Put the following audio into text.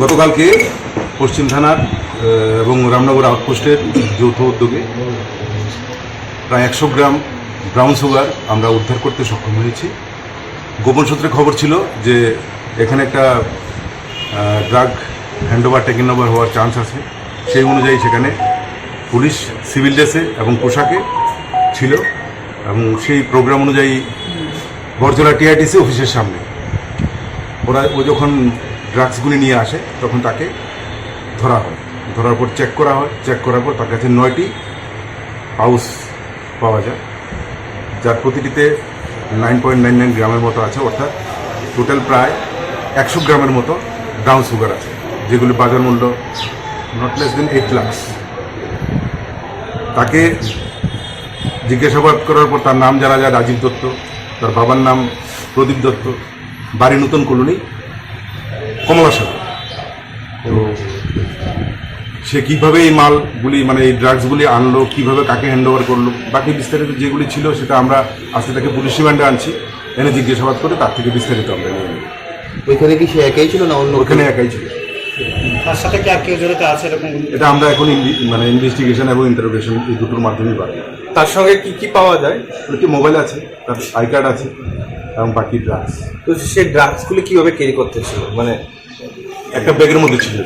গতকালকে পশ্চিম থানার এবং রামনগর আউটপোস্টের যৌথ উদ্যোগে প্রায় 100 গ্রাম ব্রাউন সুগার আমরা উদ্ধার করতে সক্ষম হয়েছি। গোপন সূত্রে খবর ছিল যে এখানে একটা ড্রাগ হ্যান্ডওভার টেকেন ওভার হওয়ার চান্স আছে। সেই অনুযায়ী সেখানে পুলিশ সিভিল ড্রেসে এবং পোশাকে ছিল এবং সেই প্রোগ্রাম অনুযায়ী বরজলা টিআইটিসি অফিসের সামনে ও যখন ড্রাগসগুলি নিয়ে আসে তখন তাকে ধরা হয়। ধরার পর চেক করা হয়। চেক করার পর তার কাছে 9টি পাউচ পাওয়া যায়, যার প্রতিটিতে 9.99 গ্রামের মতো আছে, অর্থাৎ টোটাল প্রায় 100 গ্রামের মতো ব্রাউন সুগার আছে, যেগুলি বাজার মূল্য নট লেস দেন 8 লাখ। তাকে জিজ্ঞাসাবাদ করার পর তার নাম জানা যায় রাজীব দত্ত, তার বাবার নাম প্রদীপ দত্ত, বাড়ি নতুন কলোনি কমলাসাগর। তো সে কীভাবে এই মালগুলি মানে এই ড্রাগসগুলি আনলো, কীভাবে কাকে হ্যান্ডওভার করলো, বাকি বিস্তারিত যেগুলি ছিল সেটা আমরা আজকে তাকে পুলিশ রিমান্ডে আনছি, এনে জিজ্ঞাসাবাদ করে তার থেকে বিস্তারিত আমরা নিয়ে নেব। ওইখানে কি সে একাই ছিল না অন্য? ওখানে একাই ছিল। তার সাথে কি আর কেউ জড়িত আছে এরকম? এটা আমরা এখন মানে ইনভেস্টিগেশন এবং ইন্টারোগেশন এই দুটোর মাধ্যমেই পাবো। তার সঙ্গে কি কি পাওয়া যায়? একটি মোবাইল আছে, তার আই কার্ড আছে এবং বাকি ড্রাগস। তো সেই ড্রাগসগুলি কিভাবে ক্যারি করতেছিল? মানে একটা ব্যাগের মধ্যে ছিল।